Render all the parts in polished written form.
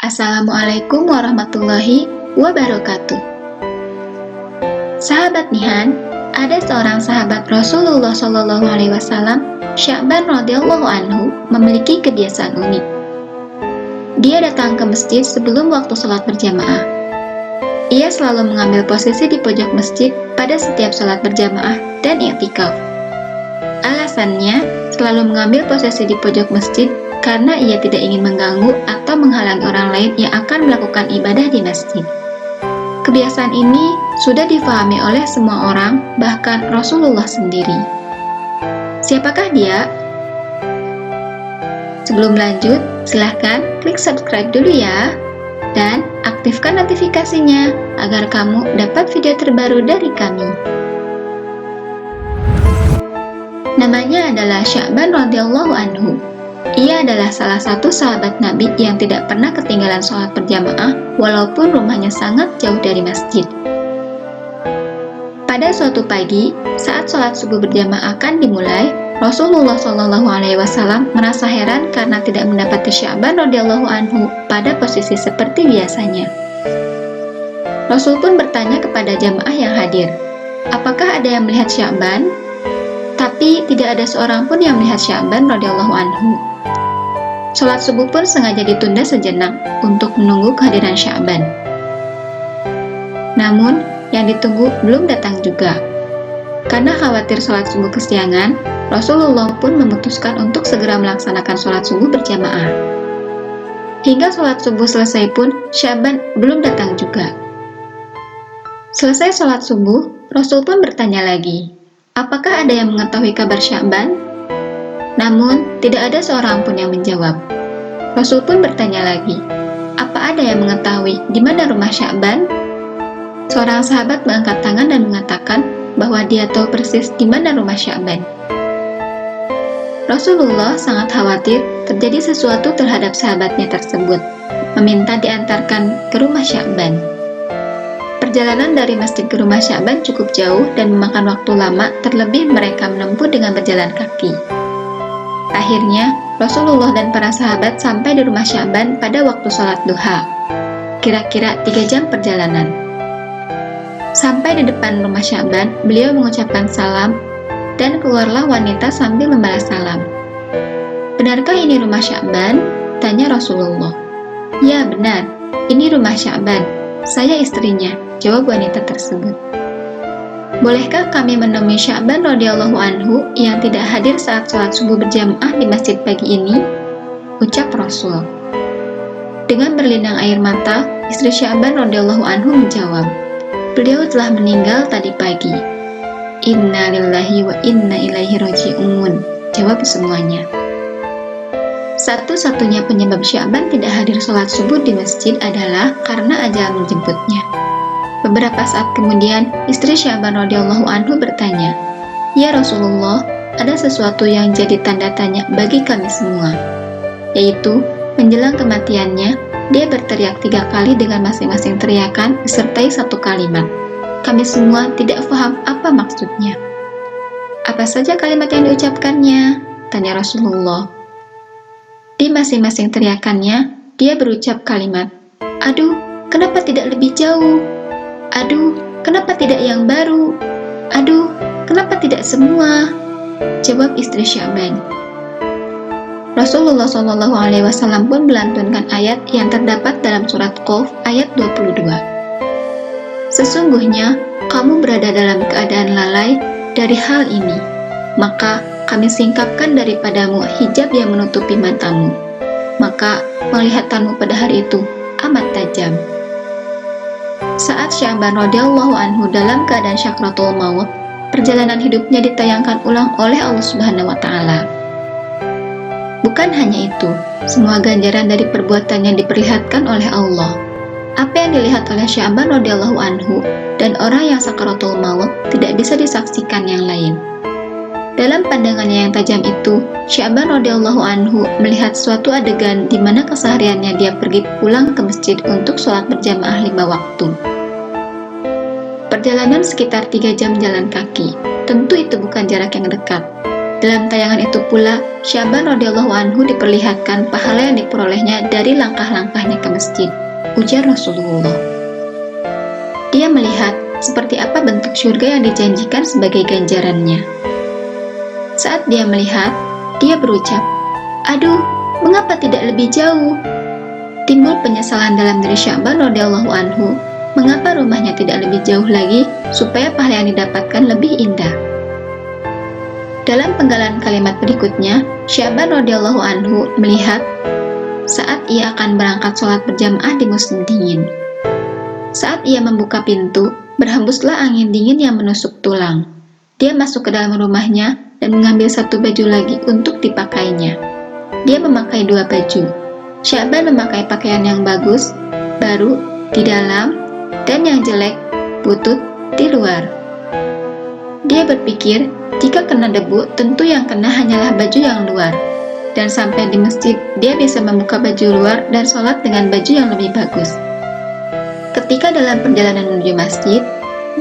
Assalamualaikum warahmatullahi wabarakatuh. Sahabat Nihan, ada seorang sahabat Rasulullah SAW, Sya'ban radhiyallahu anhu, memiliki kebiasaan unik. Dia datang ke masjid sebelum waktu sholat berjamaah. Ia selalu mengambil posisi di pojok masjid pada setiap sholat berjamaah dan i'tikaf. Alasannya, selalu mengambil posisi di pojok masjid karena ia tidak ingin mengganggu atau menghalangi orang lain yang akan melakukan ibadah di masjid. Kebiasaan ini sudah difahami oleh semua orang, bahkan Rasulullah sendiri. Siapakah dia? Sebelum lanjut, silahkan klik subscribe dulu ya, dan aktifkan notifikasinya agar kamu dapat video terbaru dari kami. Namanya adalah Sya'ban radhiyallahu anhu. Ia adalah salah satu sahabat Nabi yang tidak pernah ketinggalan sholat berjamaah walaupun rumahnya sangat jauh dari masjid. Pada suatu pagi, saat sholat subuh berjamaah akan dimulai, Rasulullah SAW merasa heran karena tidak mendapati Sya'ban radhiyallahu anhu pada posisi seperti biasanya. Rasul pun bertanya kepada jamaah yang hadir, apakah ada yang melihat Sya'ban? Tapi tidak ada seorang pun yang melihat Sya'ban radhiyallahu anhu. Sholat subuh pun sengaja ditunda sejenak untuk menunggu kehadiran Sya'ban. Namun, yang ditunggu belum datang juga. Karena khawatir sholat subuh kesiangan, Rasulullah pun memutuskan untuk segera melaksanakan sholat subuh berjamaah. Hingga sholat subuh selesai pun, Sya'ban belum datang juga. Selesai sholat subuh, Rasul pun bertanya lagi, apakah ada yang mengetahui kabar Sya'ban? Namun, tidak ada seorang pun yang menjawab. Rasul pun bertanya lagi, apa ada yang mengetahui di mana rumah Sya'ban? Seorang sahabat mengangkat tangan dan mengatakan bahwa dia tahu persis di mana rumah Sya'ban. Rasulullah sangat khawatir terjadi sesuatu terhadap sahabatnya tersebut, meminta diantarkan ke rumah Sya'ban. Perjalanan dari masjid ke rumah Sya'ban cukup jauh dan memakan waktu lama, terlebih mereka menempuh dengan berjalan kaki. Akhirnya, Rasulullah dan para sahabat sampai di rumah Sya'ban pada waktu sholat duha, kira-kira 3 jam perjalanan. Sampai di depan rumah Sya'ban, beliau mengucapkan salam, dan keluarlah wanita sambil membalas salam. Benarkah ini rumah Sya'ban? Tanya Rasulullah. Ya benar, ini rumah Sya'ban, saya istrinya, jawab wanita tersebut. Bolehkah kami menemui Sya'ban radhiyallahu anhu yang tidak hadir saat sholat subuh berjamaah di masjid pagi ini? Ucap Rasul. Dengan berlinang air mata, istri Sya'ban radhiyallahu anhu menjawab, beliau telah meninggal tadi pagi. Inna lillahi wa inna ilaihi raji'un, jawab semuanya. Satu-satunya penyebab Sya'ban tidak hadir sholat subuh di masjid adalah karena ajal menjemputnya. Beberapa saat kemudian, istri Sya'ban radhiyallahu anhu bertanya, ya Rasulullah, ada sesuatu yang jadi tanda tanya bagi kami semua, yaitu menjelang kematiannya, dia berteriak 3 kali dengan masing-masing teriakan disertai 1 kalimat. Kami semua tidak paham apa maksudnya. Apa saja kalimat yang diucapkannya? Tanya Rasulullah. Di masing-masing teriakannya, dia berucap kalimat, aduh, kenapa tidak lebih jauh? Aduh, kenapa tidak yang baru? Aduh, kenapa tidak semua? Jawab istri Sya'ban. Rasulullah SAW pun melantunkan ayat yang terdapat dalam surat Qaf ayat 22. Sesungguhnya, kamu berada dalam keadaan lalai dari hal ini, maka kami singkapkan daripadamu hijab yang menutupi matamu, maka penglihatanmu pada hari itu amat tajam. Saat Sya'ban radhiyallahu anhu dalam keadaan syakratul maut, perjalanan hidupnya ditayangkan ulang oleh Allah Subhanahu wa Ta'ala. Bukan hanya itu, semua ganjaran dari perbuatannya diperlihatkan oleh Allah. Apa yang dilihat oleh Sya'ban radhiyallahu anhu dan orang yang sakratul maut tidak bisa disaksikan yang lain. Dalam pandangannya yang tajam itu, Sya'ban radhiyallahu anhu melihat suatu adegan di mana kesehariannya dia pergi pulang ke masjid untuk sholat berjamaah 5 waktu. Perjalanan sekitar 3 jam jalan kaki, tentu itu bukan jarak yang dekat. Dalam tayangan itu pula, Sya'ban radhiyallahu anhu diperlihatkan pahala yang diperolehnya dari langkah-langkahnya ke masjid, ujar Rasulullah. Dia melihat seperti apa bentuk surga yang dijanjikan sebagai ganjarannya. Saat dia melihat, dia berucap, "Aduh, mengapa tidak lebih jauh?" Timbul penyesalan dalam diri Sya'ban radhiyallahu anhu, mengapa rumahnya tidak lebih jauh lagi supaya pahala yang didapatkan lebih indah. Dalam penggalan kalimat berikutnya, Sya'ban radhiyallahu anhu melihat saat ia akan berangkat sholat berjamaah di musim dingin. Saat ia membuka pintu, berhembuslah angin dingin yang menusuk tulang. Dia masuk ke dalam rumahnya dan mengambil satu baju lagi untuk dipakainya. Dia memakai dua baju. Sya'ban memakai pakaian yang bagus, baru, di dalam, dan yang jelek, butut, di luar. Dia berpikir, jika kena debu, tentu yang kena hanyalah baju yang luar. Dan sampai di masjid, dia bisa membuka baju luar dan sholat dengan baju yang lebih bagus. Ketika dalam perjalanan menuju masjid,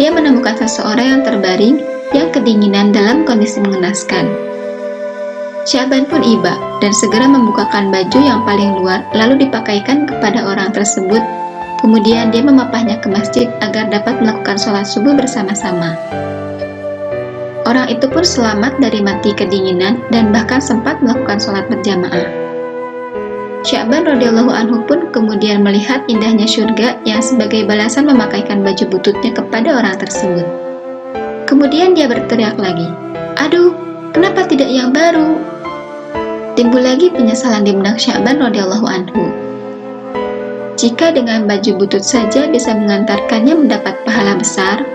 dia menemukan seseorang yang terbaring, yang kedinginan dalam kondisi mengenaskan. Sya'ban pun iba dan segera membukakan baju yang paling luar, lalu dipakaikan kepada orang tersebut. Kemudian dia memapahnya ke masjid agar dapat melakukan sholat subuh bersama-sama. Orang itu pun selamat dari mati kedinginan dan bahkan sempat melakukan sholat berjamaah. Sya'ban radhiyallahu anhu pun kemudian melihat indahnya surga yang sebagai balasan memakaikan baju bututnya kepada orang tersebut. Kemudian dia berteriak lagi, "Aduh, kenapa tidak yang baru?" Timbul lagi penyesalan di benak Sya'ban radhiyallahu anhu. Jika dengan baju butut saja bisa mengantarkannya mendapat pahala besar,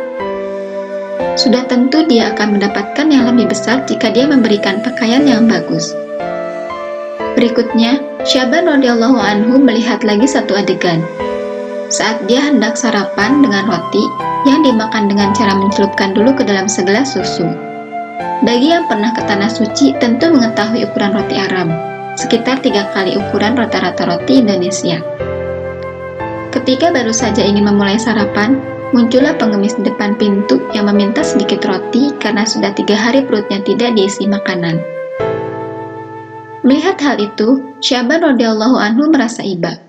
sudah tentu dia akan mendapatkan yang lebih besar jika dia memberikan pakaian yang bagus. Berikutnya, Sya'ban radhiyallahu anhu melihat lagi satu adegan. Saat dia hendak sarapan dengan roti yang dimakan dengan cara mencelupkan dulu ke dalam segelas susu. Bagi yang pernah ke Tanah Suci tentu mengetahui ukuran roti Arab, sekitar 3 kali ukuran rata-rata roti Indonesia. Ketika baru saja ingin memulai sarapan, muncullah pengemis di depan pintu yang meminta sedikit roti karena sudah 3 hari perutnya tidak diisi makanan. Melihat hal itu, Sya'ban radhiyallahu anhu merasa iba.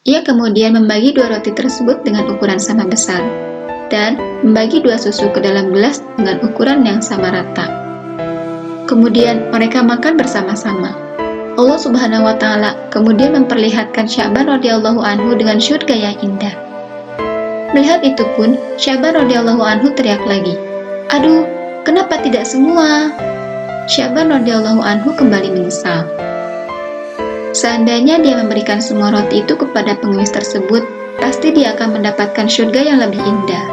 Ia kemudian membagi 2 roti tersebut dengan ukuran sama besar, dan membagi 2 susu ke dalam gelas dengan ukuran yang sama rata. Kemudian mereka makan bersama-sama. Allah Subhanahu wa Ta'ala kemudian memperlihatkan Sya'ban radhiyallahu anhu dengan surga yang indah. Melihat itu pun, Sya'ban radhiyallahu anhu teriak lagi, "Aduh, kenapa tidak semua?" Sya'ban radhiyallahu anhu kembali menyesal. Seandainya dia memberikan semua roti itu kepada pengemis tersebut, pasti dia akan mendapatkan surga yang lebih indah.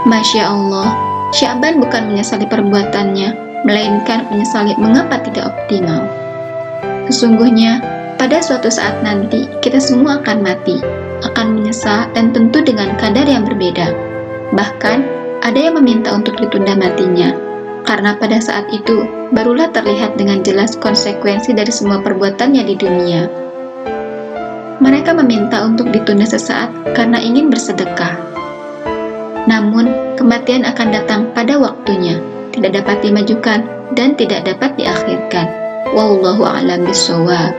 Masya Allah, Sya'ban bukan menyesali perbuatannya, melainkan menyesali mengapa tidak optimal. Sesungguhnya, pada suatu saat nanti, kita semua akan mati, akan menyesal dan tentu dengan kadar yang berbeda. Bahkan, ada yang meminta untuk ditunda matinya, karena pada saat itu, barulah terlihat dengan jelas konsekuensi dari semua perbuatannya di dunia. Mereka meminta untuk ditunda sesaat karena ingin bersedekah. Namun, kematian akan datang pada waktunya, tidak dapat dimajukan dan tidak dapat diakhirkan. Wallahu a'lam bishawab.